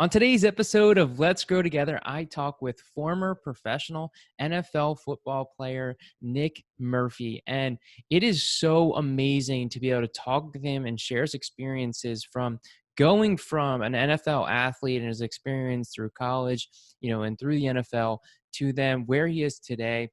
On today's episode of Let's Grow Together, I talk with former professional NFL football player Nick Murphy. And it is so amazing to be able to talk with him and share his experiences from going from an NFL athlete and his experience through college, and through the NFL to then where he is today,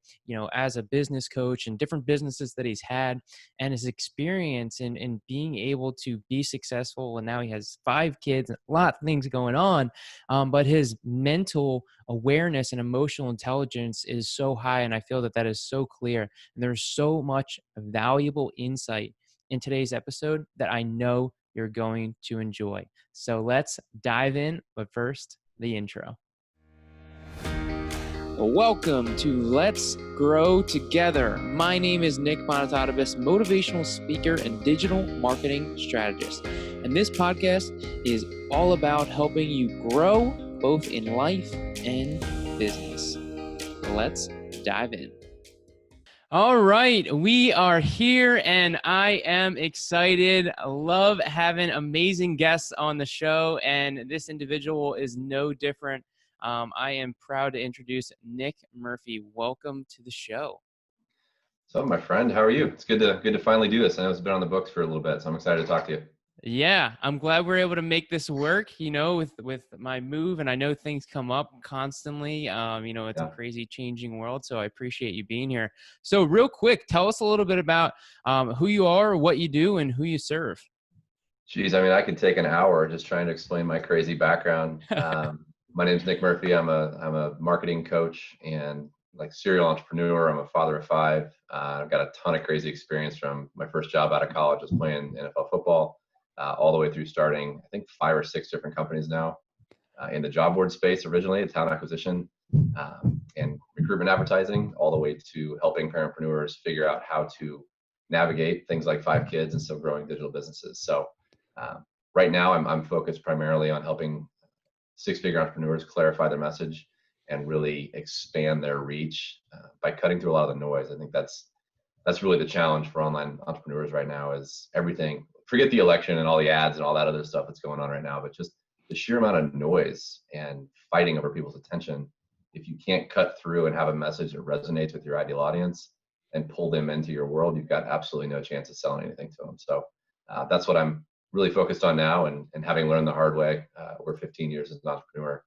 as a business coach and different businesses that he's had and his experience in being able to be successful. And now he has 5 kids, a lot of things going on. But his mental awareness and emotional intelligence is so high. And I feel that is so clear. And there's so much valuable insight in today's episode that I know you're going to enjoy. So let's dive in. But first, the intro. Welcome to Let's Grow Together. My name is Nick Monotadibus, motivational speaker and digital marketing strategist. And this podcast is all about helping you grow both in life and business. Let's dive in. All right, we are here and I am excited. I love having amazing guests on the show, and this individual is no different. I am proud to introduce Nick Murphy. Welcome to the show. So, my friend, how are you? It's good to finally do this. I know it's been on the books for a little bit, so I'm excited to talk to you. Yeah, I'm glad we're able to make this work, with my move, and I know things come up constantly. It's a crazy changing world, so I appreciate you being here. So real quick, tell us a little bit about who you are, what you do, and who you serve. Geez, I could take an hour just trying to explain my crazy background. My name is Nick Murphy. I'm a marketing coach and serial entrepreneur. I'm a father of 5. I've got a ton of crazy experience from my first job out of college, was playing NFL football, all the way through starting, I think, 5 or 6 different companies now in the job board space, originally talent acquisition and recruitment advertising, all the way to helping parentpreneurs figure out how to navigate things like 5 kids and still growing digital businesses. So right now I'm focused primarily on helping 6-figure entrepreneurs clarify their message and really expand their reach by cutting through a lot of the noise. I think that's really the challenge for online entrepreneurs right now, is everything. Forget the election and all the ads and all that other stuff that's going on right now, but just the sheer amount of noise and fighting over people's attention. If you can't cut through and have a message that resonates with your ideal audience and pull them into your world, you've got absolutely no chance of selling anything to them. So that's what I'm really focused on now, and having learned the hard way over 15 years as an entrepreneur,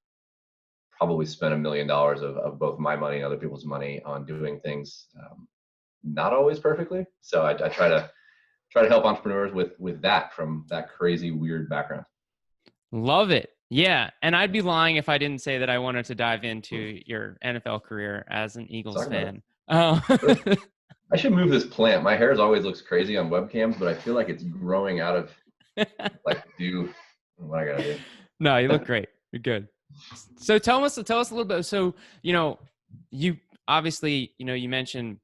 probably spent $1 million of both my money and other people's money on doing things not always perfectly. So I try to help entrepreneurs with that, from that crazy, weird background. Love it. Yeah. And I'd be lying if I didn't say that I wanted to dive into your NFL career as an Eagles fan. I should move this plant. My hair always looks crazy on webcams, but I feel like it's growing out of do what I gotta do. No, you look great. You're good. So tell us a little bit. So, you obviously, you mentioned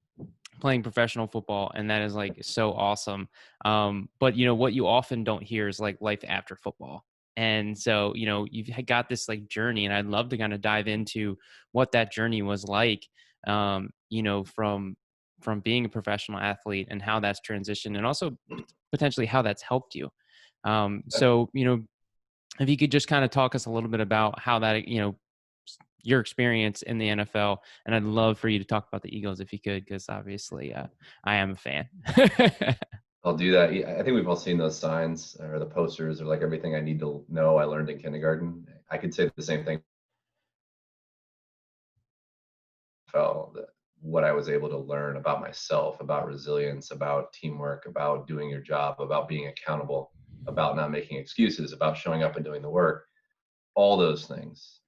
playing professional football, and that is so awesome. But what you often don't hear is life after football. And so, you've got this journey, and I'd love to kind of dive into what that journey was like, from being a professional athlete and how that's transitioned, and also potentially how that's helped you. So, if you could just kind of talk us a little bit about how that, your experience in the NFL, and I'd love for you to talk about the Eagles if you could, because obviously I am a fan. I'll do that. I think we've all seen those signs or the posters, or everything I need to know I learned in kindergarten. I could say the same thing. What I was able to learn about myself, about resilience, about teamwork, about doing your job, about being accountable, about not making excuses, about showing up and doing the work. All those things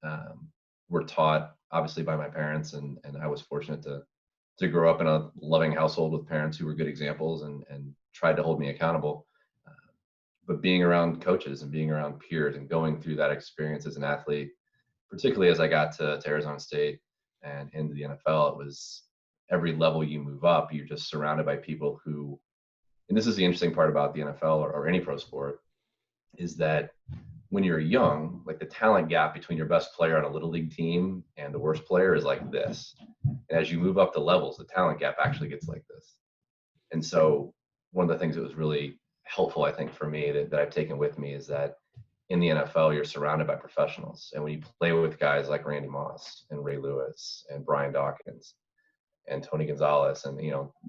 were taught, obviously, by my parents, and I was fortunate to grow up in a loving household with parents who were good examples and tried to hold me accountable. But being around coaches and being around peers and going through that experience as an athlete, particularly as I got to Arizona State and into the NFL, it was every level you move up, you're just surrounded by people who, and this is the interesting part about the NFL or any pro sport, is that when you're young, the talent gap between your best player on a little league team and the worst player is like this. And as you move up the levels, the talent gap actually gets like this. And so one of the things that was really helpful, I think, for me that I've taken with me is that in the NFL, you're surrounded by professionals. And when you play with guys like Randy Moss and Ray Lewis and Brian Dawkins and Tony Gonzalez and,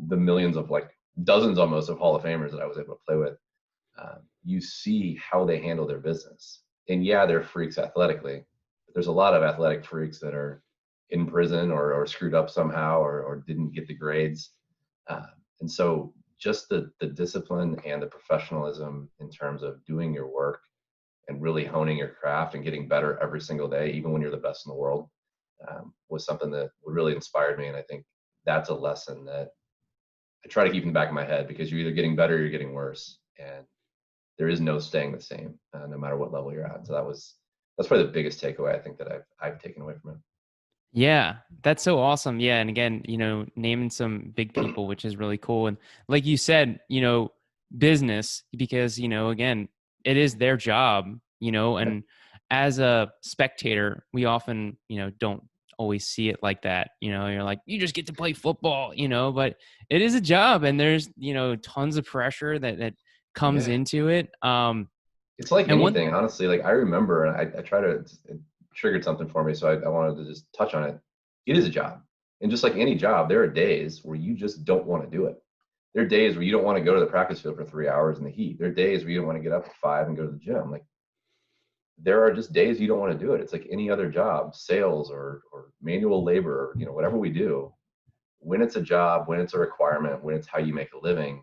the millions of like dozens almost of Hall of Famers that I was able to play with, you see how they handle their business. And yeah, they're freaks athletically, but there's a lot of athletic freaks that are in prison or screwed up somehow or didn't get the grades. Uh, and so just the discipline and the professionalism in terms of doing your work and really honing your craft and getting better every single day, even when you're the best in the world, was something that really inspired me. And I think that's a lesson that I try to keep in the back of my head, because you're either getting better or you're getting worse. And there is no staying the same, no matter what level you're at. So that's probably the biggest takeaway I think that I've taken away from Yeah, that's so awesome. Yeah, and again, naming some big people, which is really cool. And like you said, business, because again, it is their job, it. and as a spectator, we often, don't always see it like that. You're like, you just get to play football, but it is a job, and there's, tons of pressure that comes Yeah. into it. It's like And one anything, honestly. Like I remember, and I try to, it triggered something for me, so I wanted to just touch on it. It is a job, and just like any job, there are days where you just don't want to do it. There are days where you don't want to go to the practice field for 3 hours in the heat. There are days where you don't want to get up at 5 and go to the gym. Like there are just days you don't want to do it. It's like any other job, sales or manual labor, whatever we do. When it's a job, when it's a requirement, when it's how you make a living,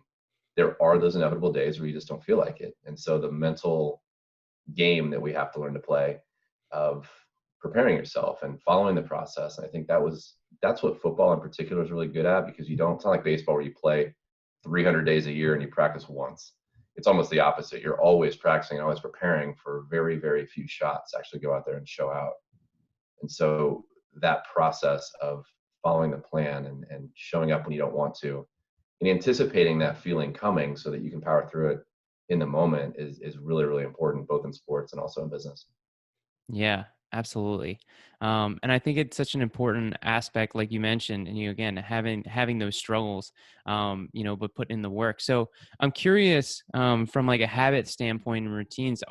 there are those inevitable days where you just don't feel like it. And so the mental game that we have to learn to play of preparing yourself and following the process. And I think that's what football in particular is really good at, because you don't, it's not like baseball where you play 300 days a year and you practice once. It's almost the opposite. You're always practicing, always preparing for very, very few shots to actually go out there and show out. And so that process of following the plan and showing up when you don't want to and anticipating that feeling coming so that you can power through it in the moment is really, really important, both in sports and also in business. Yeah, absolutely. And I think it's such an important aspect, like you mentioned, and you again having those struggles, but putting in the work. So I'm curious, from like a habit standpoint and routines,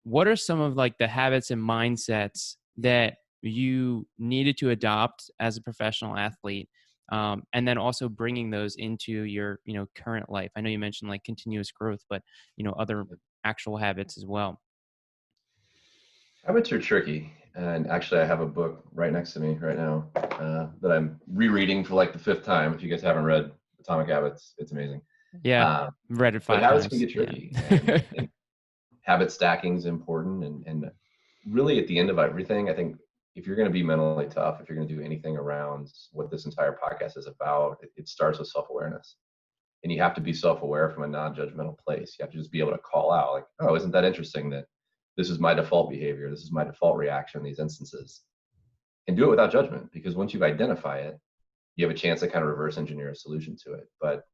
what are some of like the habits and mindsets that you needed to adopt as a professional athlete? And then also bringing those into your, current life. I know you mentioned like continuous growth, but other actual habits as well. Habits are tricky. And actually, I have a book right next to me right now that I'm rereading for like the fifth time. If you guys haven't read Atomic Habits, it's amazing. Yeah, Uh, read it but 5 habits can times. get Yeah. tricky, and I think habit stacking is important. And really, at the end of everything, I think if you're going to be mentally tough, if you're going to do anything around what this entire podcast is about, it starts with self awareness. And you have to be self aware from a non judgmental place. You have to just be able to call out, like, oh, isn't that interesting that this is my default behavior? This is my default reaction in these instances. And do it without judgment, because once you identify it, you have a chance to kind of reverse engineer a solution to it. But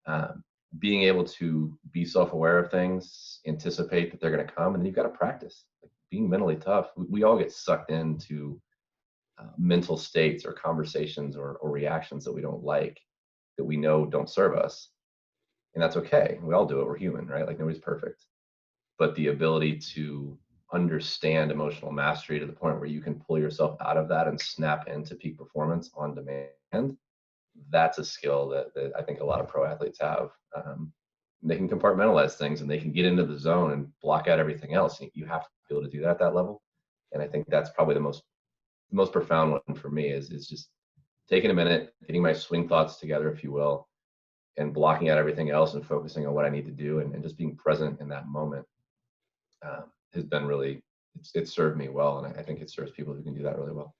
um, being able to be self-aware of things, anticipate that they're going to come, and then you've got to practice. Like being mentally tough, we all get sucked into mental states or conversations or reactions that we don't like, that we know don't serve us, and that's okay. We all do it. We're human, right? Like nobody's perfect. But the ability to understand emotional mastery to the point where you can pull yourself out of that and snap into peak performance on demand, that's a skill that I think a lot of pro athletes have. They can compartmentalize things and they can get into the zone and block out everything else. You have to be able to do that at that level. And I think that's probably the most profound one for me is just taking a minute, getting my swing thoughts together, if you will, and blocking out everything else and focusing on what I need to do and just being present in that moment has been really, it's served me well. And I think it serves people who can do that really well.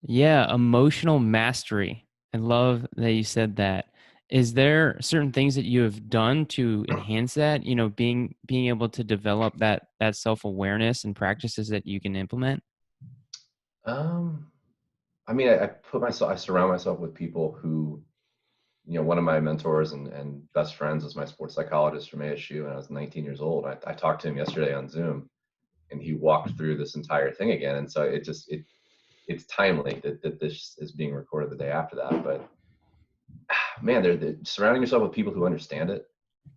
Yeah, emotional mastery. I love that you said that. Is there certain things that you have done to enhance that? Being able to develop that self-awareness and practices that you can implement? Um, I mean, I surround myself with people who, one of my mentors and best friends was my sports psychologist from ASU, and I was 19 years old. I talked to him yesterday on Zoom, and he walked through this entire thing again. And so it's timely that this is being recorded the day after that. But man, they're surrounding yourself with people who understand it,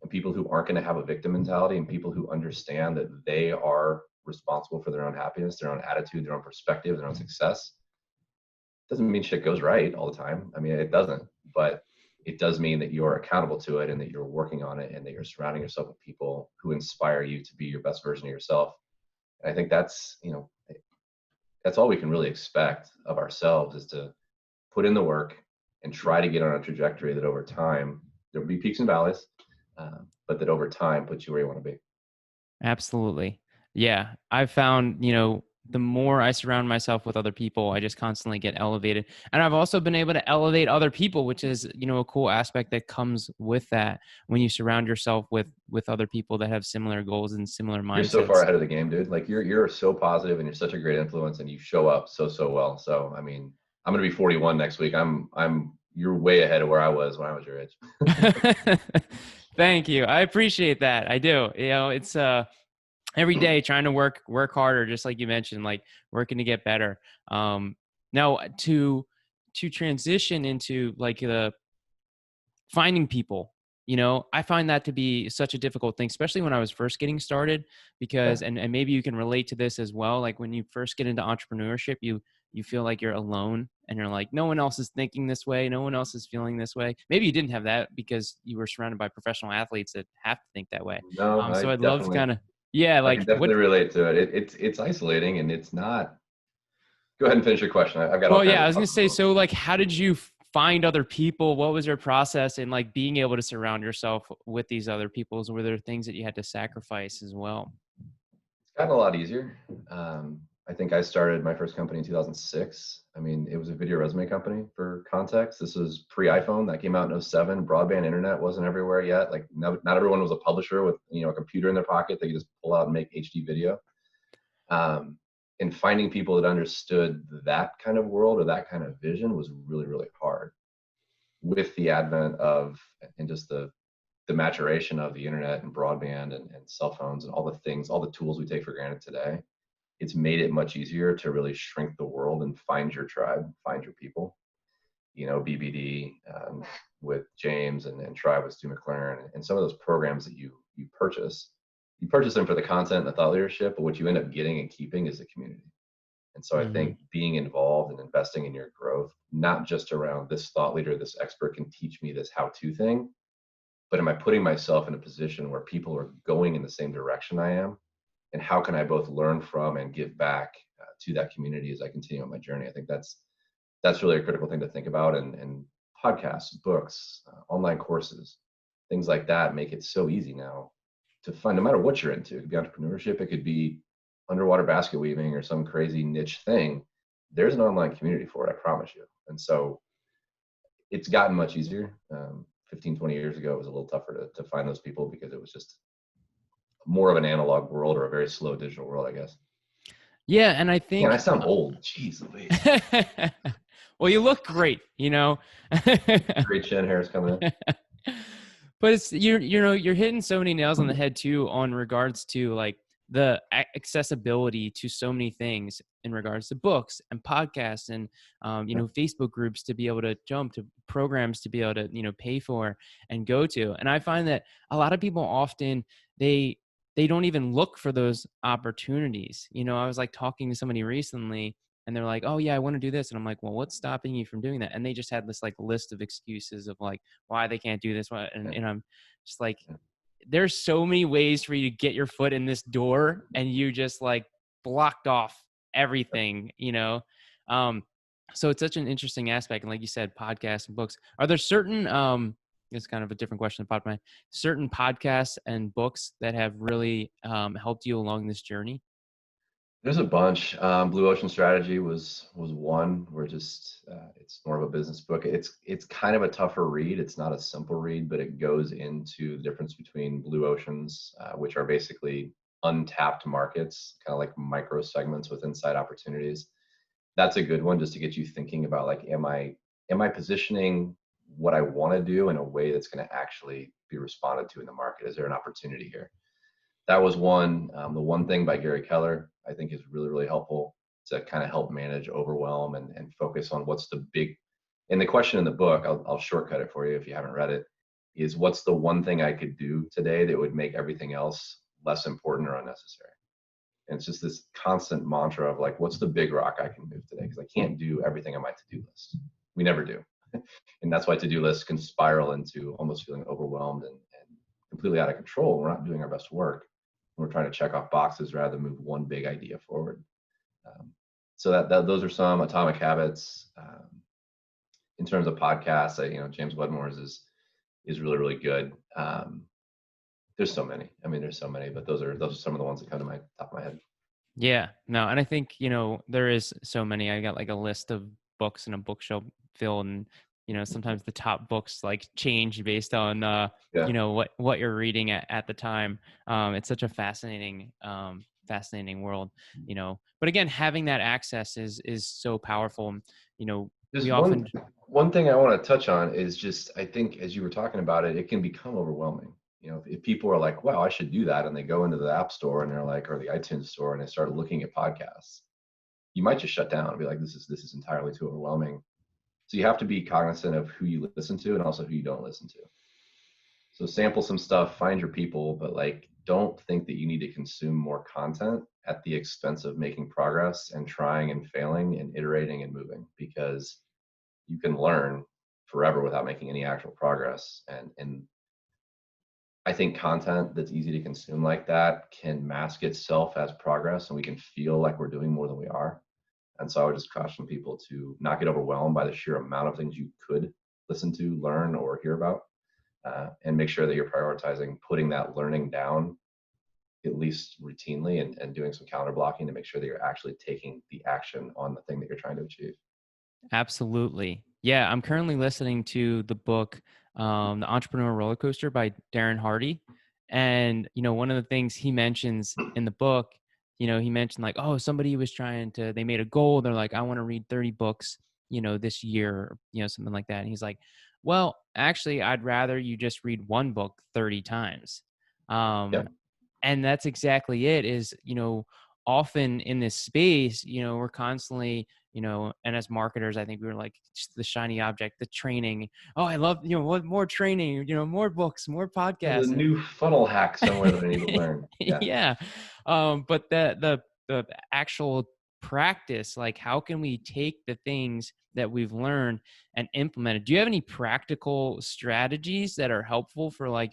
and people who aren't going to have a victim mentality, and people who understand that they are responsible for their own happiness, their own attitude, their own perspective, their own success. Doesn't mean shit goes right all the time. I mean, it doesn't, but it does mean that you're accountable to it and that you're working on it and that you're surrounding yourself with people who inspire you to be your best version of yourself. And I think that's, that's all we can really expect of ourselves, is to put in the work and try to get on a trajectory that over time, there'll be peaks and valleys, but that over time puts you where you want to be. Absolutely. Yeah. I've found, the more I surround myself with other people, I just constantly get elevated. And I've also been able to elevate other people, which is, a cool aspect that comes with that when you surround yourself with other people that have similar goals and similar You're so far mindsets. ahead of the game, dude. Like you're so positive and you're such a great influence and you show up so well. So I mean, I'm gonna be 41 next week. You're way ahead of where I was when I was your age. Thank you. I appreciate that. I do. It's every day trying to work harder, just like you mentioned, like working to get better. Now to transition into like the finding people, I find that to be such a difficult thing, especially when I was first getting started, Yeah. because and maybe you can relate to this as well. Like when you first get into entrepreneurship, you feel like you're alone and you're like, no one else is thinking this way, no one else is feeling this way. Maybe you didn't have that because you were surrounded by professional athletes that have to think that way. No, So I'd love to kind of, yeah, I can like what. definitely relate to it. It's isolating and it's not. Go ahead and finish your question. I've got all Well, kinds yeah, I of was gonna thoughts. say, so like, how did you find other people? What was your process in like being able to surround yourself with these other peoples? Were there things that you had to sacrifice as well? It's gotten a lot easier. I think I started my first company in 2006. I mean, it was a video resume company for context. This was pre-iPhone that came out in '07. Broadband internet wasn't everywhere yet. Like not everyone was a publisher with, a computer in their pocket. They could just pull out and make HD video. And finding people that understood that kind of world or that kind of vision was really, really hard. With the advent of, and just the maturation of the internet and broadband and cell phones and all the things, all the tools we take for granted today, it's made it much easier to really shrink the world and find your tribe, find your people. BBD, with James and Tribe with Stu McLaren, and some of those programs that you purchase. You purchase them for the content and the thought leadership, but what you end up getting and keeping is the community. And so I Hmm. think being involved and investing in your growth, not just around this thought leader, this expert can teach me this how-to thing, but am I putting myself in a position where people are going in the same direction I am? And how can I both learn from and give back to that community as I continue on my journey? I think that's really a critical thing to think about. And podcasts, books, online courses, things like that make it so easy now to find, no matter what you're into. It could be entrepreneurship, it could be underwater basket weaving or some crazy niche thing. There's an online community for it, I promise you. And so it's gotten much easier. 15, 20 years ago, it was a little tougher to find those people because it was just more of an analog world or a very slow digital world, I guess. Yeah, and I Man, I think, sound old. Jeez Louise. well, you look great, Great chin hair's coming in. But it's you're hitting so many nails on the head too, on regards to like the accessibility to so many things in regards to books and podcasts and Facebook groups to be able to jump to, programs to be able to pay for and go to. And I find that a lot of people often they they don't even look for those opportunities. I was like talking to somebody recently and they're like, oh yeah, I want to do this. And I'm like, well, what's stopping you from doing that? And they just had this like list of excuses of like why they can't do this. Yeah. And I'm just like, there's so many ways for you to get your foot in this door and you just like blocked off everything. Um, so it's such an interesting aspect. And like you said, podcasts and books, are there certain, it's kind of a different question about my certain podcasts and books that have really helped you along this journey? There's a bunch. Blue Ocean Strategy was one. Where just it's more of a business book. It's kind of a tougher read. It's not a simple read, but it goes into the difference between blue oceans, which are basically untapped markets, kind of like micro segments with inside opportunities. That's a good one just to get you thinking about like, am I positioning what I want to do in a way that's going to actually be responded to in the market? Is there an opportunity here? That was one. The One Thing by Gary Keller, I think, is really, really helpful to kind of help manage overwhelm and focus on what's the big. And the question in the book, I'll shortcut it for you if you haven't read it, is what's the one thing I could do today that would make everything else less important or unnecessary? And it's just this constant mantra of like, what's the big rock I can move today? Because I can't do everything on my to-do list. We never do. And that's why to-do lists can spiral into almost feeling overwhelmed and completely out of control. We're not doing our best work. We're trying to check off boxes rather than move one big idea forward. Um, so that those are some atomic habits. In terms of podcasts, James Wedmore's is really really good. There's so many. I mean, there's so many, but those are some of the ones that come to my top of my head. Yeah, no, and I think, there is so many. I got like a list of books and a bookshelf filled, and sometimes the top books like change based on Yeah. what you're reading at the time. It's such a fascinating world, But again, having that access is so powerful. You know, we Just often one thing I want to touch on is just I think as you were talking about it, it can become overwhelming. If people are like, "Wow, I should do that," and they go into the App Store and they're like, or the iTunes Store, and they start looking at podcasts, you might just shut down and be like, "This is entirely too overwhelming." So you have to be cognizant of who you listen to and also who you don't listen to. So sample some stuff, find your people, but like don't think that you need to consume more content at the expense of making progress and trying and failing and iterating and moving, because you can learn forever without making any actual progress. And I think content that's easy to consume like that can mask itself as progress, and we can feel like we're doing more than we are. And so I would just caution people to not get overwhelmed by the sheer amount of things you could listen to, learn, or hear about, and make sure that you're prioritizing putting that learning down at least routinely, and doing some counter blocking to make sure that you're actually taking the action on the thing that you're trying to achieve. Absolutely. Yeah, I'm currently listening to the book, The Entrepreneur Roller Coaster by Darren Hardy. And, one of the things he mentions in the book, he mentioned like, oh, somebody was they made a goal. They're like, I want to read 30 books, this year, or, something like that. And he's like, well, actually, I'd rather you just read one book 30 times. Yeah. And that's exactly it is, often in this space, we're constantly, and as marketers, I think we were like just the shiny object, the training. Oh, I love, what more training, more books, more There's a podcasts. And new funnel hack somewhere that I need to learn. Yeah. yeah. But the actual practice, like how can we take the things that we've learned and implement it? Do you have any practical strategies that are helpful for like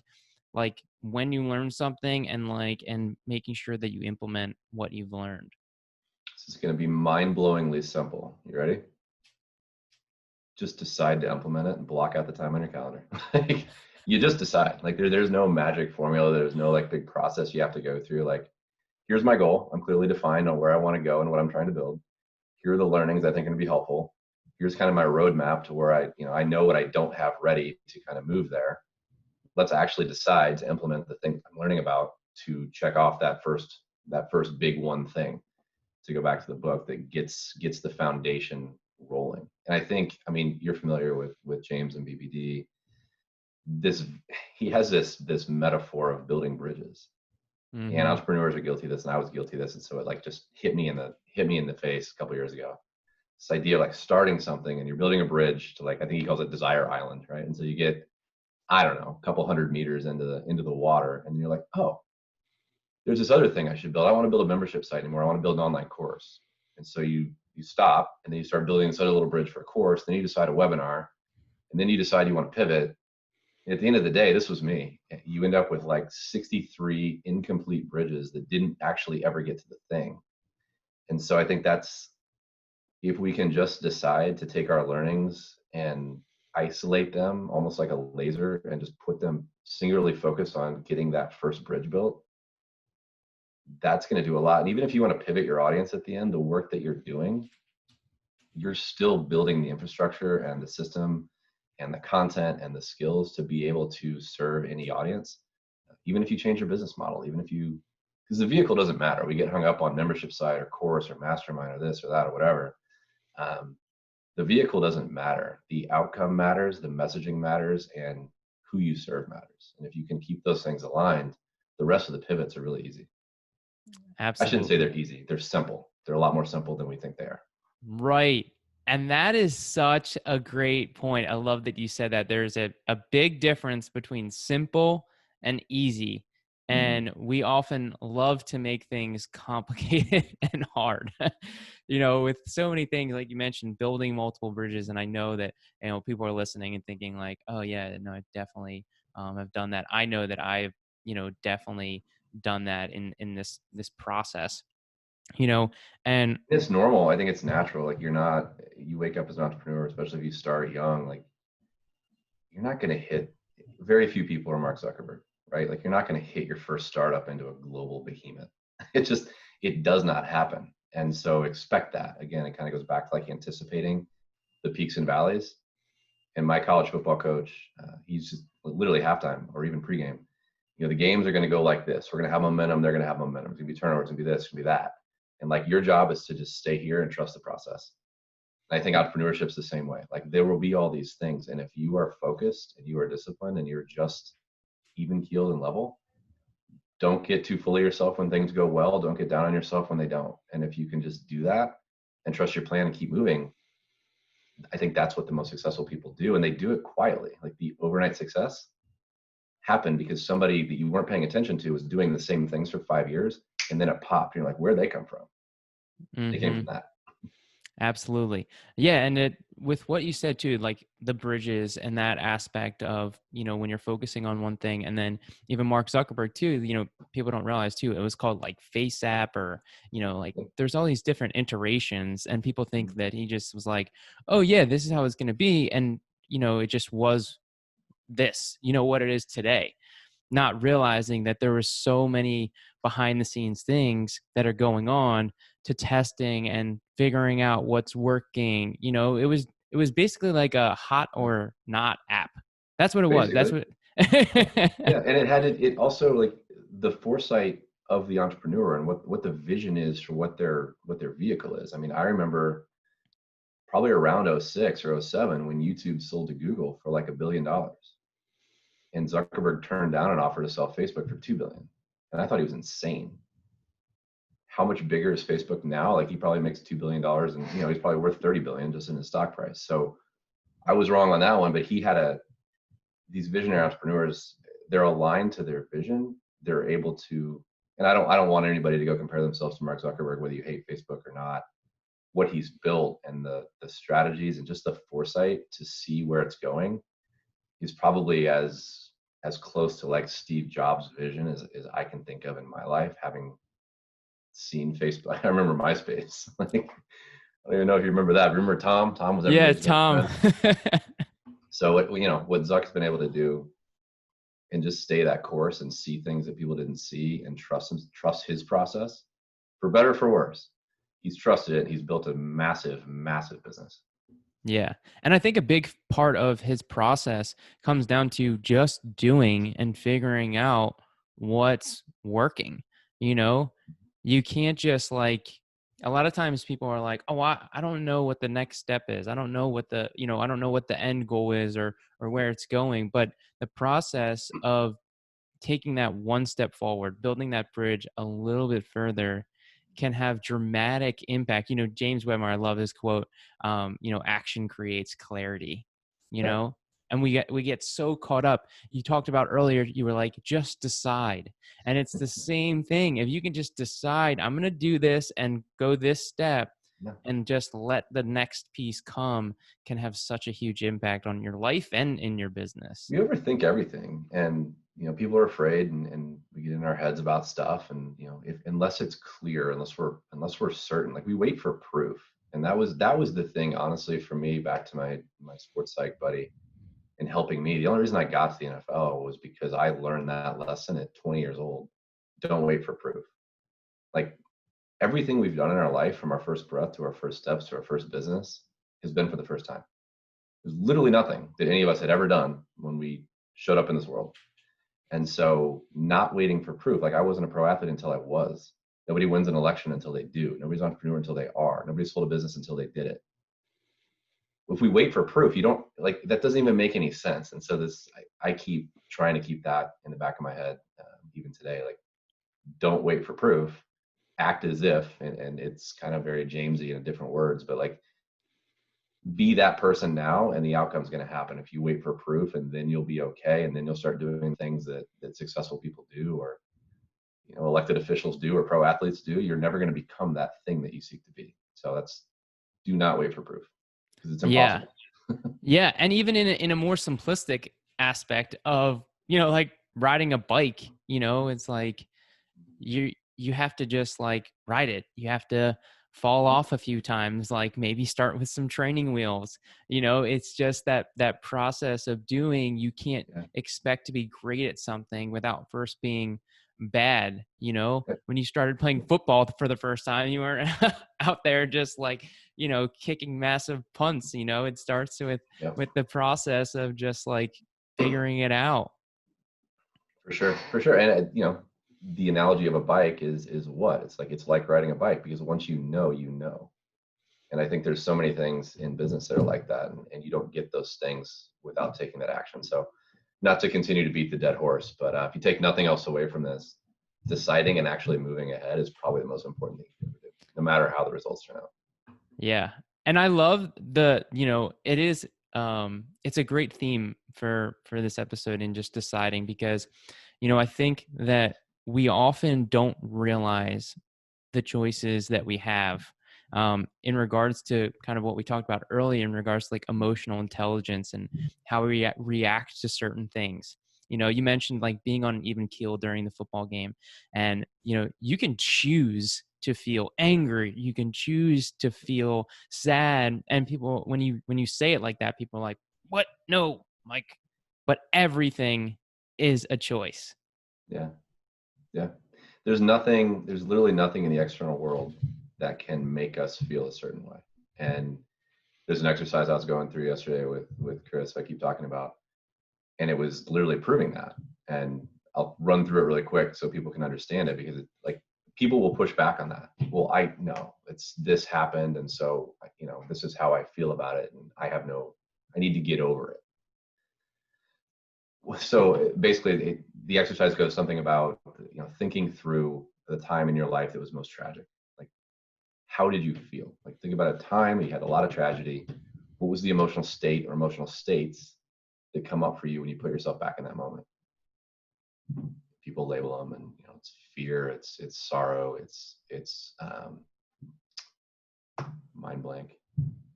when you learn something and making sure that you implement what you've learned? This is going to be mind-blowingly simple. You ready? Just decide to implement it and block out the time on your calendar. Like, you just decide. Like there's no magic formula. There's no like big process you have to go through. Like, here's my goal. I'm clearly defined on where I want to go and what I'm trying to build. Here are the learnings I think are going to be helpful. Here's kind of my roadmap to where I know what I don't have ready to kind of move there. Let's actually decide to implement the thing I'm learning about, to check off that first big one thing, to go back to the book, that gets the foundation rolling. And I think, I mean, you're familiar with James and BBD. This He has this metaphor of building bridges, and Mm-hmm. entrepreneurs are guilty of this, and I was guilty of this, and so it like just hit me in the face a couple years ago. This idea of like starting something and you're building a bridge to, like, I think he calls it Desire Island, right? And so you get, I don't know, a couple hundred meters into the water, and you're like, oh, there's this other thing I should build. I want to build a membership site anymore. I want to build an online course. And so you stop, and then you start building this other little bridge for a course. Then you decide a webinar, and then you decide you want to pivot. And at the end of the day, this was me. You end up with like 63 incomplete bridges that didn't actually ever get to the thing. And so I think that's, if we can just decide to take our learnings and isolate them almost like a laser and just put them singularly focused on getting that first bridge built, that's going to do a lot. And even if you want to pivot your audience at the end, the work that you're doing, you're still building the infrastructure and the system and the content and the skills to be able to serve any audience. Even if you change your business model, even if you, because the vehicle doesn't matter. We get hung up on membership site or course or mastermind or this or that or whatever. Um, the vehicle doesn't matter. The outcome matters, the messaging matters, and who you serve matters. And if you can keep those things aligned, the rest of the pivots are really easy. I shouldn't say Absolutely. they're easy. They're simple. They're a lot more simple than we think they are. Right. And that is such a great point. I love that you said that there's a big difference between simple and easy. Mhm. And we often love to make things complicated and hard, with so many things, like you mentioned, building multiple bridges. And I know that, people are listening and thinking like, oh yeah, no, I definitely have done that. I know that I've, definitely done that in this process, you know, and It's normal. I think it's natural. Like you wake up as an entrepreneur, especially if you start young, like you're not going to hit, very few people are Mark Zuckerberg, right? Like you're not going to hit your first startup into a global behemoth. It just, it does not happen. And so expect that. Again, it kind of goes back to like anticipating the peaks and valleys. And my college football coach, he's just literally halftime or even pregame. The games are going to go like this. We're going to have momentum. They're going to have momentum. It's going to be turnovers. It's going to be this. It's going to be that. And like your job is to just stay here and trust the process. And I think entrepreneurship's the same way. Like there will be all these things, and if you are focused and you are disciplined and you're just even keeled and level, don't get too full of yourself when things go well. Don't get down on yourself when they don't. And if you can just do that and trust your plan and keep moving, I think that's what the most successful people do, and they do it quietly. Like the overnight success happened because somebody that you weren't paying attention to was doing the same things for 5 years, and then it popped. You're like, where'd they come from? They came mhm. from that. Absolutely. Yeah. And with what you said too, like the bridges and that aspect of, when you're focusing on one thing, and then even Mark Zuckerberg too, people don't realize too, it was called like Face App, or, like there's all these different iterations, and people think that he just was like, oh yeah, this is how it's going to be. And, it just was this, what it is today, not realizing that there were so many behind the scenes things that are going on to testing and figuring out what's working. It was basically like a hot or not app. That's what it was. That's Basically. what Yeah, and it also like the foresight of the entrepreneur and what the vision is for what their vehicle is. I mean, I remember probably around '06 or '07 when YouTube sold to Google for like $1 billion, and Zuckerberg turned down an offer to sell Facebook for 2 billion, and I thought he was insane. How much bigger is Facebook now? Like he probably makes $2 billion, and he's probably worth 30 billion just in his stock price. So I was wrong on that one, but he had these visionary entrepreneurs, they're aligned to their vision. They're able to, and I don't want anybody to go compare themselves to Mark Zuckerberg, whether you hate Facebook or not. What he's built and the strategies and just the foresight to see where it's going is probably as close to like Steve Jobs' vision as I can think of in my life, having seen Facebook. I remember MySpace. Like I don't even know if you remember that. Remember Tom? Tom was yeah, everybody's best Tom. friend. So what Zuck's been able to do and just stay that course and see things that people didn't see and trust his process, for better or for worse. He's trusted it. He's built a massive, massive business. Yeah. And I think a big part of his process comes down to just doing and figuring out what's working. You know, you can't just like, a lot of times people are like, oh, I don't know what the next step is. I don't know what I don't know what the end goal is, or where it's going. But the process of taking that one step forward, building that bridge a little bit further, can have dramatic impact. James Wedmore, I love his quote, action creates clarity, you Yeah. know, and we get so caught up. You talked about earlier, you were like, just decide. And it's the same thing. If you can just decide, I'm going to do this and go this step, Yeah. and just let the next piece come, can have such a huge impact on your life and in your business. We overthink everything, and people are afraid, and we get in our heads about stuff, and if unless it's clear, unless we're certain, like we wait for proof. And that was the thing, honestly, for me, back to my sports psych buddy and helping me. The only reason I got to the NFL was because I learned that lesson at 20 years old. Don't wait for proof. Like everything we've done in our life, from our first breath to our first steps to our first business, has been for the first time. There's literally nothing that any of us had ever done when we showed up in this world. And so not waiting for proof. Like I wasn't a pro athlete until I was. Nobody wins an election until they do. Nobody's an entrepreneur until they are. Nobody's sold a business until they did it. If we wait for proof, you don't, like, that doesn't even make any sense. And so I keep trying to keep that in the back of my head, even today. Like, don't wait for proof. Act as if, and it's kind of very Jamesy in different words, but like, be that person now, and the outcome's going to happen. If you wait for proof, and then you'll be okay, and then you'll start doing things that successful people do, or elected officials do or pro athletes do, you're never going to become that thing that you seek to be. So do not wait for proof, because it's Yeah. impossible. Yeah. And even in a more simplistic aspect of, like riding a bike, it's like you have to just like ride it. You have to fall Yeah, off a few times, like maybe start with some training wheels. It's just that process of doing. You can't yeah, expect to be great at something without first being bad. yeah, When you started playing football for the first time, you weren't out there just like, kicking massive punts. It starts yeah, with the process of just like figuring it out. for sure, for sure. And the analogy of a bike is what it's like riding a bike, because once you know. And I think there's so many things in business that are like that, and you don't get those things without taking that action. So, not to continue to beat the dead horse, but if you take nothing else away from this, deciding and actually moving ahead is probably the most important thing you can ever do, no matter how the results turn out. Yeah. And I love it's a great theme for this episode and just deciding because, I think that we often don't realize the choices that we have in regards to kind of what we talked about earlier in regards to like emotional intelligence and how we react to certain things. You mentioned like being on an even keel during the football game, and you can choose to feel angry, you can choose to feel sad, and people when you say it like that, people are like, what? No, Mike. But everything is a choice. Yeah, yeah. There's literally nothing in the external world that can make us feel a certain way. And there's an exercise I was going through yesterday with Chris, I keep talking about, and it was literally proving that. And I'll run through it really quick so people can understand it, because like people will push back on that. Well, I know it's this happened, and so this is how I feel about it, and I need to get over it. So basically, the exercise goes something about thinking through the time in your life that was most tragic. Like, how did you feel? Like, think about a time you had a lot of tragedy. What was the emotional state or emotional states that come up for you when you put yourself back in that moment? People label them, and it's fear, it's sorrow, it's mind blank,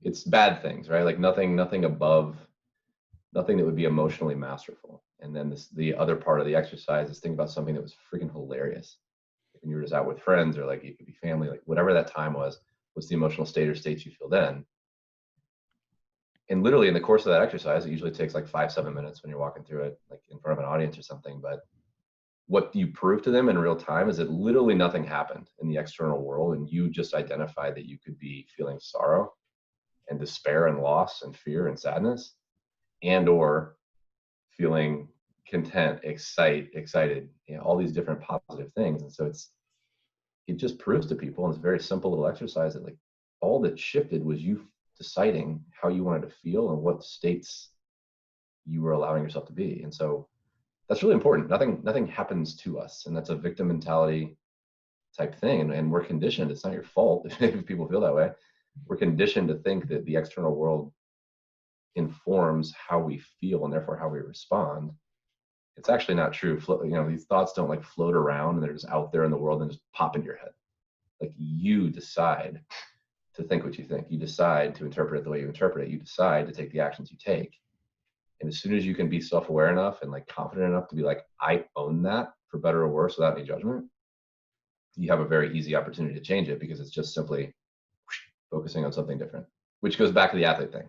it's bad things, right? Like nothing above, nothing that would be emotionally masterful. And then the other part of the exercise is think about something that was freaking hilarious. Like when you were just out with friends, or like it could be family, like whatever that time was, what's the emotional state or states you feel then? And literally in the course of that exercise, it usually takes like 5-7 minutes when you're walking through it, like in front of an audience or something. But what you prove to them in real time is that literally nothing happened in the external world, and you just identified that you could be feeling sorrow and despair and loss and fear and sadness, and or feeling content, excited, all these different positive things. And so it just proves to people, and it's a very simple little exercise, that like all that shifted was you deciding how you wanted to feel and what states you were allowing yourself to be. And so that's really important. Nothing happens to us, and that's a victim mentality type thing. And we're conditioned. It's not your fault if people feel that way. We're conditioned to think that the external world informs how we feel and therefore how we respond. It's actually not true. These thoughts don't like float around and they're just out there in the world and just pop into your head. Like, you decide to think what you think. You decide to interpret it the way you interpret it. You decide to take the actions you take. And as soon as you can be self-aware enough and like confident enough to be like, I own that, for better or worse, without any judgment, you have a very easy opportunity to change it, because it's just simply focusing on something different, which goes back to the athlete thing.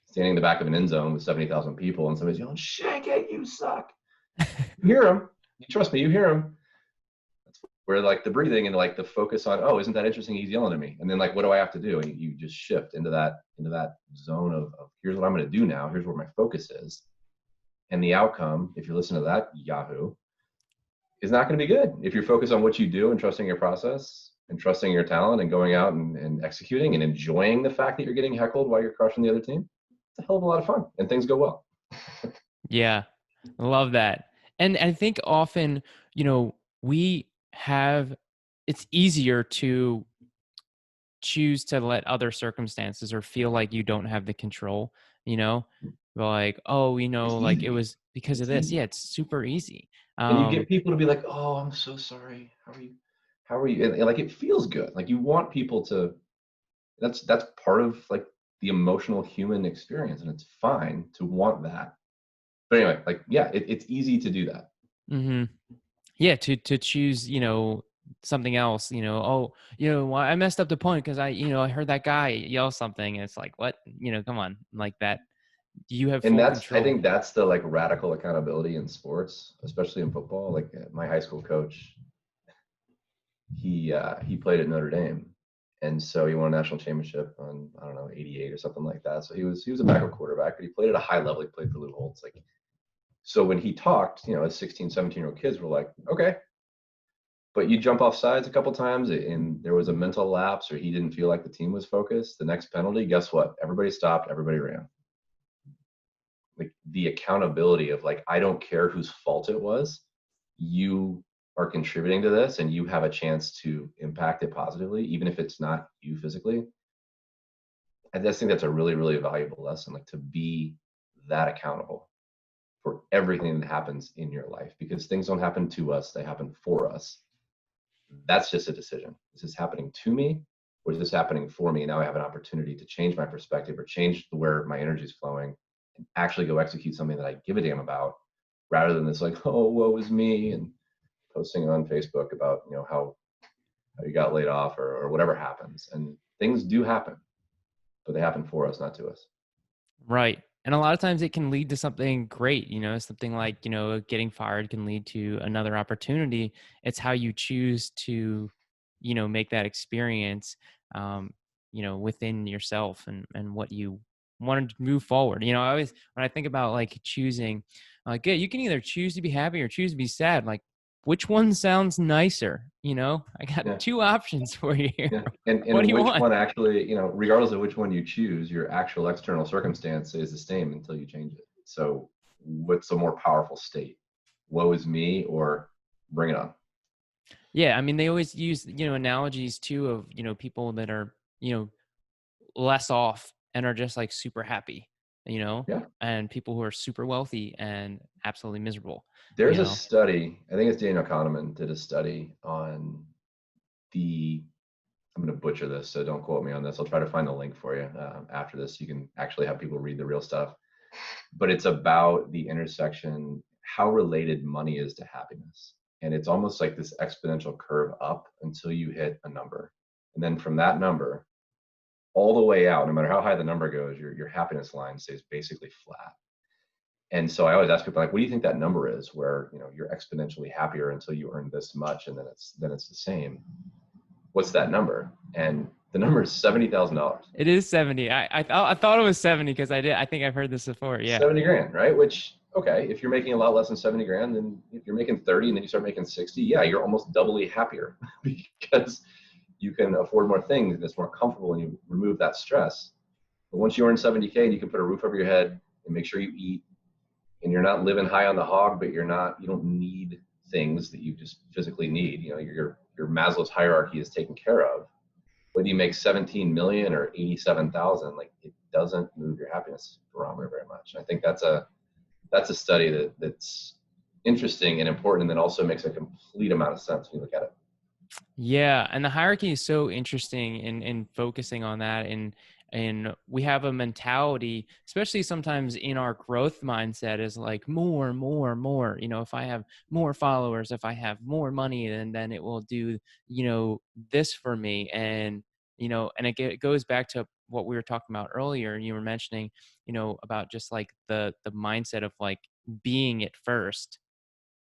Standing in the back of an end zone with 70,000 people and somebody's yelling, "Shake it, you suck." You hear them. You trust me, you hear them. That's where like the breathing and like the focus on, oh, isn't that interesting? He's yelling at me. And then like, what do I have to do? And you just shift into that zone of here's what I'm going to do now. Here's where my focus is. And the outcome, if you listen to that Yahoo, is not going to be good. If you're focused on what you do and trusting your process and trusting your talent and going out and executing and enjoying the fact that you're getting heckled while you're crushing the other team, it's a hell of a lot of fun and things go well. Yeah, I love that. And I think often, we have it's easier to choose to let other circumstances or feel like you don't have the control, you know? But like, oh, like it Easy. was because of It's this. easy. Yeah, it's super easy. And you get people to be like, "Oh, I'm so sorry. How are you? How are you?" And like it feels good. Like you want people to. That's part of like the emotional human experience, and it's fine to want that. But anyway, like yeah, it's easy to do that. Mhm. Yeah, to choose, something else, "Oh, well, I messed up the point because I heard that guy yell something." And it's like, "What?" Come on, like that. You have And full I control. think that's the like radical accountability in sports, especially in football. Like my high school coach, he played at Notre Dame, and so he won a national championship on I don't know '88 or something like that. So he was a backup quarterback, but he played at a high level. He played for Lou Holtz. Like so when he talked, as 16, 17-year-old kids were like, okay, but you jump off sides a couple times and there was a mental lapse or he didn't feel like the team was focused. The next penalty, guess what? Everybody stopped. Everybody ran. Like the accountability of like I don't care whose fault it was, you are contributing to this and you have a chance to impact it positively even if it's not you physically. I just think that's a really really valuable lesson, like to be that accountable for everything that happens in your life because things don't happen to us, they happen for us. That's just a decision. Is this happening to me or is this happening for me? Now I have an opportunity to change my perspective or change where my energy is flowing and actually go execute something that I give a damn about rather than this like, oh, woe is me and posting on Facebook about, how you got laid off or whatever happens. And things do happen, but they happen for us, not to us. Right. And a lot of times it can lead to something great, something like, getting fired can lead to another opportunity. It's how you choose to, make that experience, um, within yourself and what you wanted to move forward. I always, when I think about like choosing, like, yeah, you can either choose to be happy or choose to be sad. Like, which one sounds nicer? I got Yeah. two options for you here. Yeah. What And do you which want? one actually, regardless of which one you choose, your actual external circumstance is the same until you change it. So what's a more powerful state? Woe is me or bring it on. Yeah, I mean, they always use, analogies too of, people that are, less off and are just like super happy, Yeah. and people who are super wealthy and absolutely miserable, you There's a know. study, I think it's Daniel Kahneman did a study on the, I'm going to butcher this, so don't quote me on this. I'll try to find the link for you after this. You can actually have people read the real stuff. But it's about the intersection, how related money is to happiness. And it's almost like this exponential curve up until you hit a number. And then from that number, all the way out, no matter how high the number goes, your happiness line stays basically flat. And so I always ask people like, what do you think that number is where you're exponentially happier until you earn this much and then it's the same. What's that number? And the number is $70,000. It is 70. I thought it was 70 because I think I've heard this before. Yeah. 70 grand, right? Which, okay, if you're making a lot less than 70 grand, then if you're making 30 and then you start making 60, yeah, you're almost doubly happier because you can afford more things and it's more comfortable and you remove that stress. But once you earn 70K and you can put a roof over your head and make sure you eat and you're not living high on the hog, but you don't need things that you just physically need. Your Maslow's hierarchy is taken care of. Whether you make 17 million or 87,000, like it doesn't move your happiness barometer very much. I think that's a study that's interesting and important, and then also makes a complete amount of sense when you look at it. Yeah, and the hierarchy is so interesting in focusing on that, and we have a mentality, especially sometimes in our growth mindset, is like more, more, more. If I have more followers, if I have more money, then it will do, this for me. And and it goes back to what we were talking about earlier. You were mentioning, about just like the mindset of like being it first,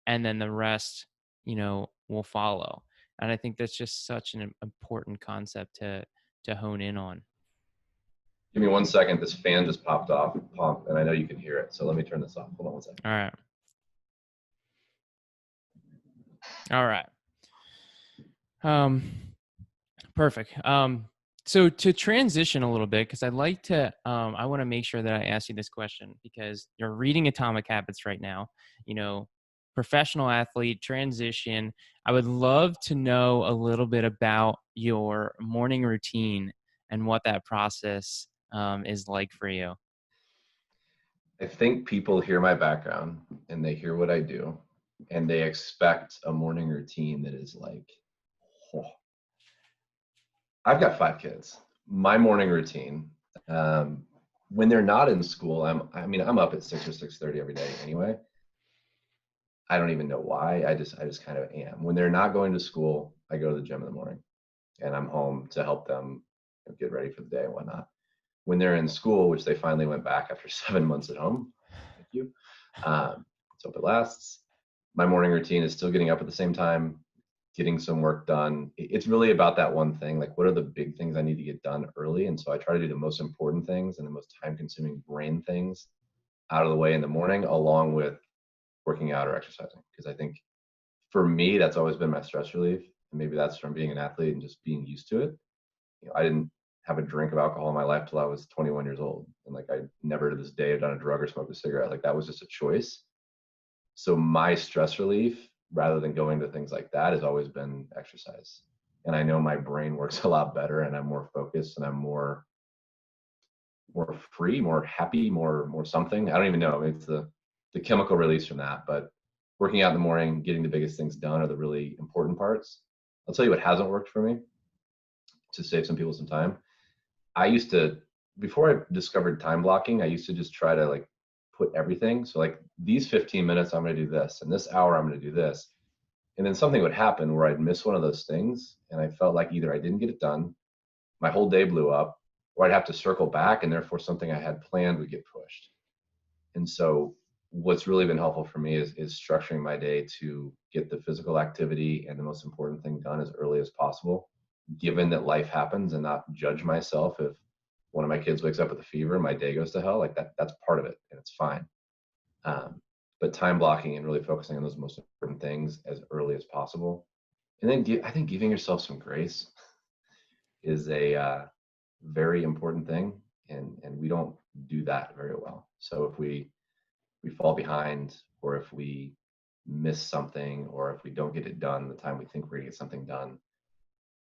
and then the rest, will follow. And I think that's just such an important concept to hone in on. Give me 1 second. This fan just popped off, and I know you can hear it. So let me turn this off. Hold on 1 second. All right. All right. Um, Perfect. So to transition a little bit, because I'd like to, I want to make sure that I ask you this question because you're reading Atomic Habits right now, you know, professional athlete transition. I would love to know a little bit about your morning routine and what that process is like for you. I think people hear my background and they hear what I do, and they expect a morning routine that is like, oh, I've got 5 kids. My morning routine, um, when they're not in school, I'm up at 6 or 6:30 every day anyway. I don't even know why. I just kind of am. When they're not going to school, I go to the gym in the morning, and I'm home to help them get ready for the day and whatnot. When they're in school, which they finally went back after 7 months at home, thank you. Let's hope it lasts. My morning routine is still getting up at the same time, getting some work done. It's really about that one thing, like what are the big things I need to get done early? And so I try to do the most important things and the most time consuming brain things out of the way in the morning, along with working out or exercising. Because I think for me, that's always been my stress relief. And maybe that's from being an athlete and just being used to it. I didn't have a drink of alcohol in my life till I was 21 years old. And like I never to this day have done a drug or smoked a cigarette. Like that was just a choice. So my stress relief, rather than going to things like that, has always been exercise. And I know my brain works a lot better and I'm more focused and I'm more free, more happy, more something. I don't even know. It's the chemical release from that. But working out in the morning, getting the biggest things done are the really important parts. I'll tell you what hasn't worked for me to save some people some time. I used to, before I discovered time blocking, I used to just try to like put everything. So like these 15 minutes, I'm going to do this, and this hour, I'm going to do this. And then something would happen where I'd miss one of those things. And I felt like either I didn't get it done, my whole day blew up, or I'd have to circle back and therefore something I had planned would get pushed. And so what's really been helpful for me is structuring my day to get the physical activity and the most important thing done as early as possible, given that life happens, and not judge myself if one of my kids wakes up with a fever and my day goes to hell. Like that's part of it and it's fine. Um, but time blocking and really focusing on those most important things as early as possible. And then I think giving yourself some grace is a very important thing. And we don't do that very well. So if we fall behind, or if we miss something, or if we don't get it done the time we think we're going to get something done,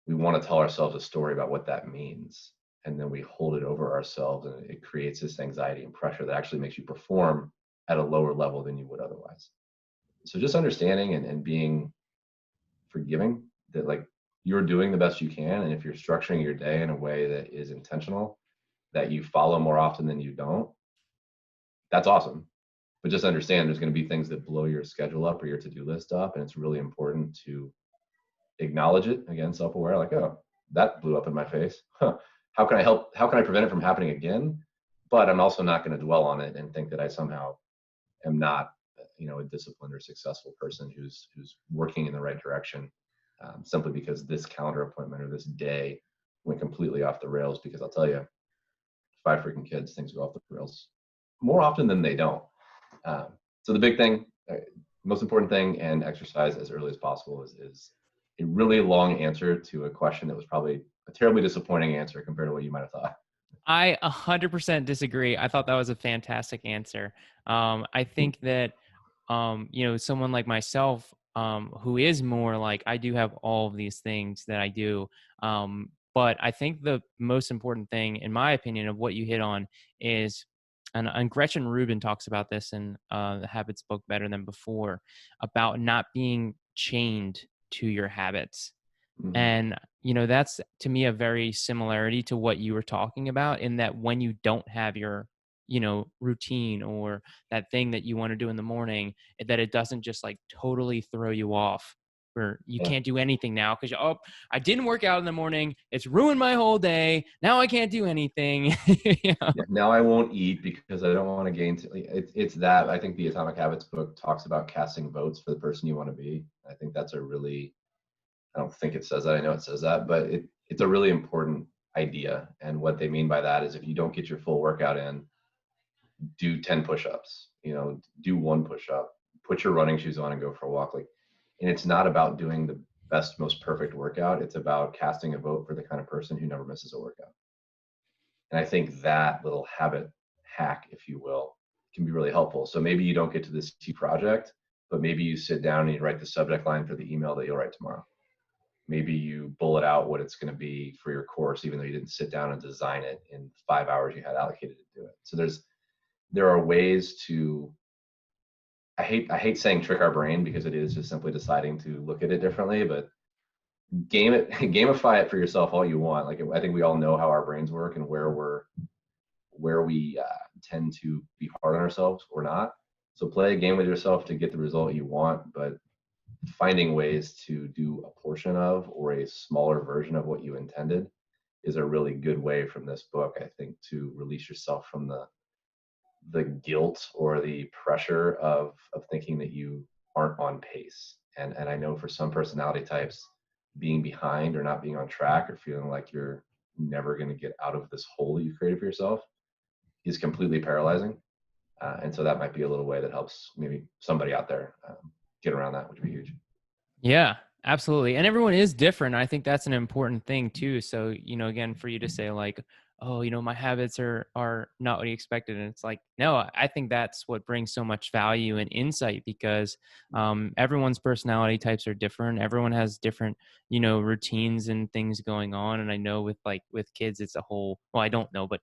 we want to tell ourselves a story about what that means. And then we hold it over ourselves, and it creates this anxiety and pressure that actually makes you perform at a lower level than you would otherwise. So just understanding and being forgiving that like you're doing the best you can. And if you're structuring your day in a way that is intentional, that you follow more often than you don't, that's awesome. But just understand there's going to be things that blow your schedule up or your to-do list up. And it's really important to acknowledge it, again, self-aware, like, oh, that blew up in my face. Huh. How can I help? How can I prevent it from happening again? But I'm also not going to dwell on it and think that I somehow am not, a disciplined or successful person who's working in the right direction, simply because this calendar appointment or this day went completely off the rails. Because I'll tell you, 5 freaking kids, things go off the rails more often than they don't. So the big thing, most important thing, and exercise as early as possible is a really long answer to a question that was probably a terribly disappointing answer compared to what you might have thought. I 100% disagree. I thought that was a fantastic answer. I think that, someone like myself, who is more like, I do have all of these things that I do. But I think the most important thing, in my opinion, of what you hit on is, and Gretchen Rubin talks about this in the Habits book, Better Than Before, about not being chained to your habits. Mm-hmm. And, that's to me a very similarity to what you were talking about, in that when you don't have your, routine or that thing that you want to do in the morning, that it doesn't just like totally throw you off, where you Yeah. can't do anything now because, oh, I didn't work out in the morning. It's ruined my whole day. Now I can't do anything. Yeah. Now I won't eat because I don't want to gain. It's that. I think the Atomic Habits book talks about casting votes for the person you want to be. I think that's a really, I don't think it says that. I know it says that, but it's a really important idea. And what they mean by that is if you don't get your full workout in, do 10 push-ups, do one push-up, put your running shoes on and go for a walk. Like, and it's not about doing the best, most perfect workout. It's about casting a vote for the kind of person who never misses a workout. And I think that little habit hack, if you will, can be really helpful. So maybe you don't get to this key project, but maybe you sit down and you write the subject line for the email that you'll write tomorrow. Maybe you bullet out what it's going to be for your course, even though you didn't sit down and design it in 5 hours you had allocated to do it. So there are ways to I hate saying trick our brain because it is just simply deciding to look at it differently, but game it gamify it for yourself all you want. Like I think we all know how our brains work and where we tend to be hard on ourselves or not. So play a game with yourself to get the result you want, but finding ways to do a portion of or a smaller version of what you intended is a really good way from this book, I think, to release yourself from the guilt or the pressure of thinking that you aren't on pace. And I know for some personality types, being behind or not being on track or feeling like you're never going to get out of this hole that you've created for yourself is completely paralyzing. And so that might be a little way that helps maybe somebody out there get around that, which would be huge. Yeah, absolutely. And everyone is different. I think that's an important thing too. So, again, for you to say like, oh, my habits are not what you expected. And it's like, no, I think that's what brings so much value and insight because everyone's personality types are different. Everyone has different, routines and things going on. And I know with kids, it's a whole, well, I don't know, but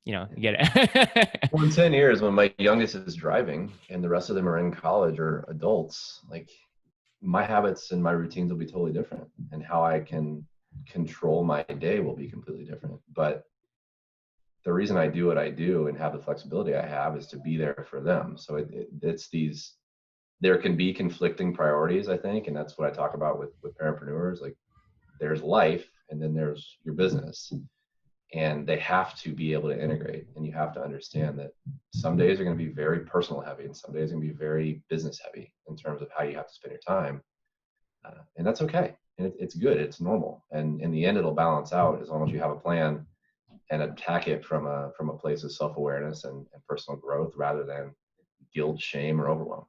you get it. Well, in 10 years, when my youngest is driving and the rest of them are in college or adults, like my habits and my routines will be totally different. And how I can control my day will be completely different. But the reason I do what I do and have the flexibility I have is to be there for them. So it's these, there can be conflicting priorities, I think. And that's what I talk about with parentpreneurs. Like there's life and then there's your business. And they have to be able to integrate. And you have to understand that some days are going to be very personal heavy and some days are going to be very business heavy in terms of how you have to spend your time. And that's okay. And it's good. It's normal. And in the end, it'll balance out as long as you have a plan and attack it from a place of self-awareness and personal growth rather than guilt, shame, or overwhelm.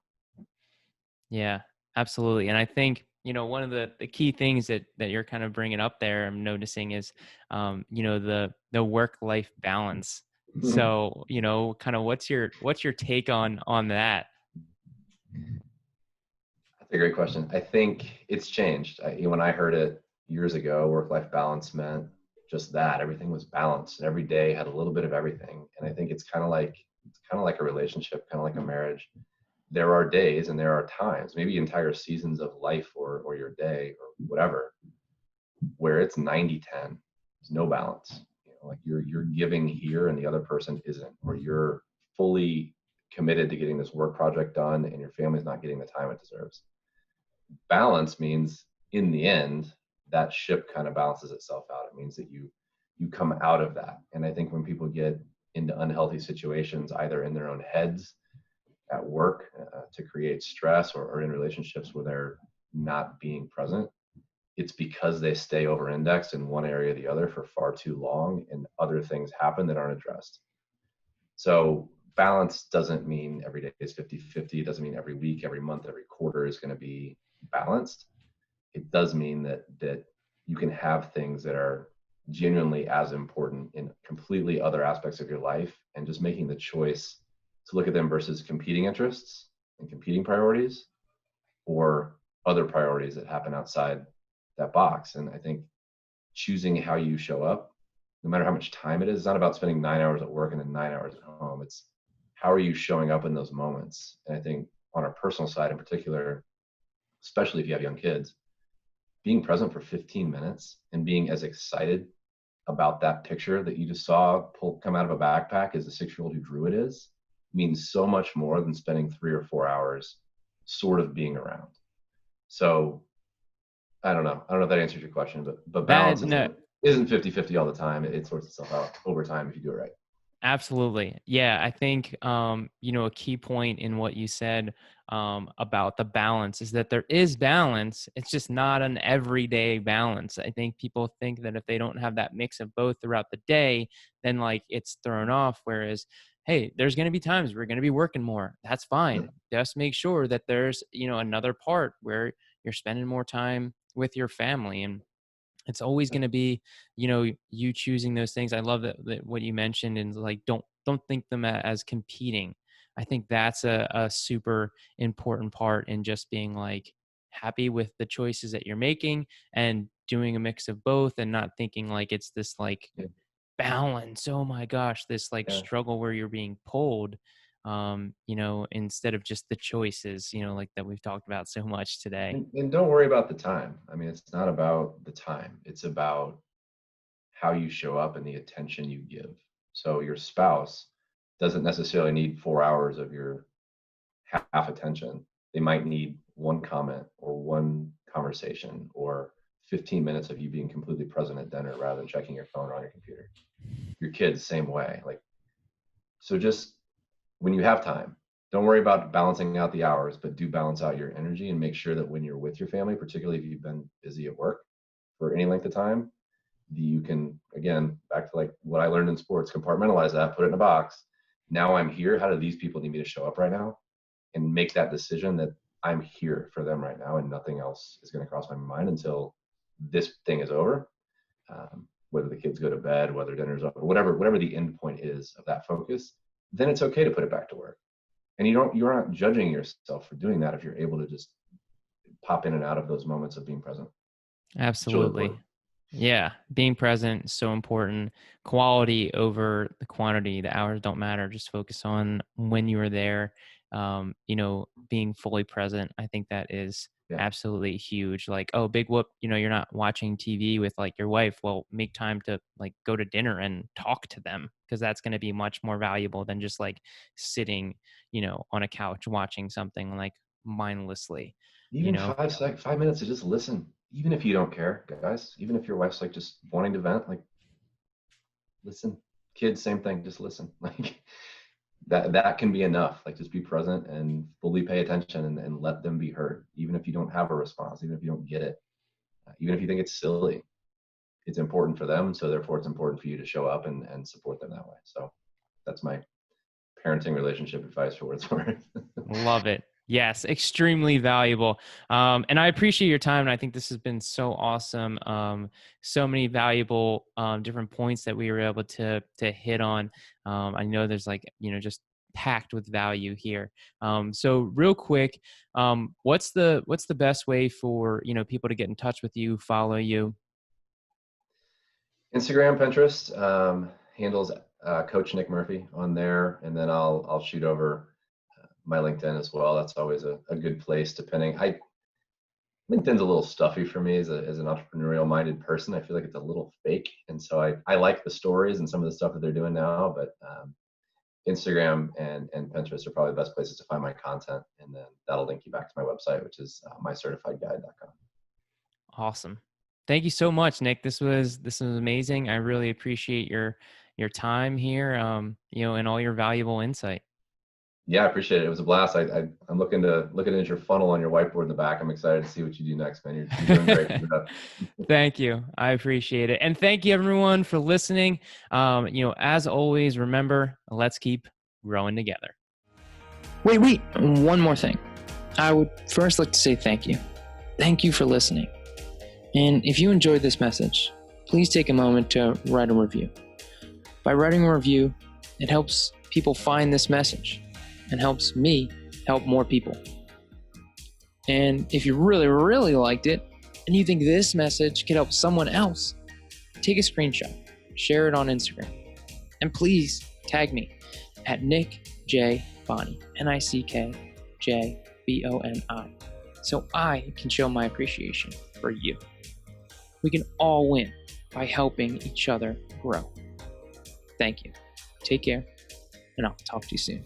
Yeah, absolutely. And I think, one of the key things that you're kind of bringing up there, I'm noticing is, the work-life balance. So, kind of what's your take on that? That's a great question. I think it's changed. When I heard it years ago, work-life balance meant just that. Everything was balanced, and every day had a little bit of everything. And I think it's kind of like a relationship, kind of like a marriage. There are days and there are times, maybe entire seasons of life or your day or whatever, where it's 90-10. There's no balance. Like you're giving here and the other person isn't, or you're fully committed to getting this work project done and your family's not getting the time it deserves. Balance means in the end that ship kind of balances itself out. It means that you come out of that. And I think when people get into unhealthy situations, either in their own heads, at work, to create stress, or in relationships where they're not being present, it's because they stay over indexed in one area or the other for far too long and other things happen that aren't addressed. So balance doesn't mean every day is 50-50. It doesn't mean every week, every month, every quarter is going to be balanced. It does mean that you can have things that are genuinely as important in completely other aspects of your life, and just making the choice to look at them versus competing interests and competing priorities or other priorities that happen outside that box. And I think choosing how you show up, no matter how much time it is, it's not about spending 9 hours at work and then 9 hours at home. It's how are you showing up in those moments? And I think on our personal side in particular, especially if you have young kids, being present for 15 minutes and being as excited about that picture that you just saw come out of a backpack as the 6-year-old who drew it is means so much more than spending 3 or 4 hours sort of being around. So I don't know. I don't know if that answers your question, but That balance no, isn't 50-50 all the time. It sorts itself out over time if you do it right. Absolutely. Yeah, I think a key point in what you said about the balance is that there is balance. It's just not an everyday balance. I think people think that if they don't have that mix of both throughout the day, then like it's thrown off. Whereas, hey, there's going to be times we're going to be working more. That's Yeah. fine. Just make sure that there's another part where you're spending more time with your family. And it's always going to be you choosing those things. I love that what you mentioned, and like don't think them as competing. I think that's a super important part in just being like happy with the choices that you're making and doing a mix of both, and not thinking like it's this like Yeah. balance, oh my gosh, this like Yeah. struggle where you're being pulled. instead of just the choices, like that we've talked about so much today. And don't worry about the time. I mean, it's not about the time. It's about how you show up and the attention you give. So your spouse doesn't necessarily need 4 hours of your half attention. They might need one comment or one conversation or 15 minutes of you being completely present at dinner rather than checking your phone or on your computer. Your kids, same way. Like, so just when you have time, don't worry about balancing out the hours, but do balance out your energy and make sure that when you're with your family, particularly if you've been busy at work for any length of time, you can, again, back to like what I learned in sports, compartmentalize that, put it in a box. Now I'm here. How do these people need me to show up right now? And make that decision that I'm here for them right now and nothing else is going to cross my mind until this thing is over. Whether the kids go to bed, whether dinner's over, whatever the end point is of that focus, then it's okay to put it back to work. And you're not judging yourself for doing that if you're able to just pop in and out of those moments of being present. It's really Absolutely. important. Yeah, being present is so important. Quality over the quantity. The hours don't matter. Just focus on when you are there. Being fully present. I think that is Yeah. absolutely huge. Like, oh, big whoop, you're not watching TV with like your wife. Well, make time to like go to dinner and talk to them, because that's going to be much more valuable than just like sitting, on a couch watching something like mindlessly, you Even know? 5 minutes to just listen, even if you don't care, guys, even if your wife's like just wanting to vent, like listen. Kids, same thing, just listen. Like that can be enough. Like just be present and fully pay attention and let them be heard, even if you don't have a response, even if you don't get it, even if you think it's silly. It's important for them, so therefore it's important for you to show up and support them that way. So that's my parenting relationship advice for what it's worth. Love it. Yes, extremely valuable. And I appreciate your time. And I think this has been so awesome. So many valuable different points that we were able to hit on. I know there's like, just packed with value here. So real quick, what's the best way for people to get in touch with you, follow you? Instagram, Pinterest, handles Coach Nick Murphy on there, and then I'll shoot over my LinkedIn as well. That's always a good place. Depending, LinkedIn's a little stuffy for me as an entrepreneurial minded person. I feel like it's a little fake, and so I like the stories and some of the stuff that they're doing now, but Instagram and Pinterest are probably the best places to find my content, and then that'll link you back to my website, which is mycertifiedguide.com. Awesome. Thank you so much, Nick. This was amazing. I really appreciate your time here, and all your valuable insight. Yeah, I appreciate it. It was a blast. I'm looking at your funnel on your whiteboard in the back. I'm excited to see what you do next, man. You're doing great. Keep it up. Thank you. I appreciate it. And thank you everyone for listening. As always, remember, let's keep growing together. Wait, one more thing. I would first like to say thank you. Thank you for listening. And if you enjoyed this message, please take a moment to write a review. By writing a review, it helps people find this message and helps me help more people. And if you really, really liked it and you think this message could help someone else, take a screenshot, share it on Instagram, and please tag me at Nick J. Boni, NickJBoni, so I can show my appreciation for you. We can all win by helping each other grow. Thank you. Take care, and I'll talk to you soon.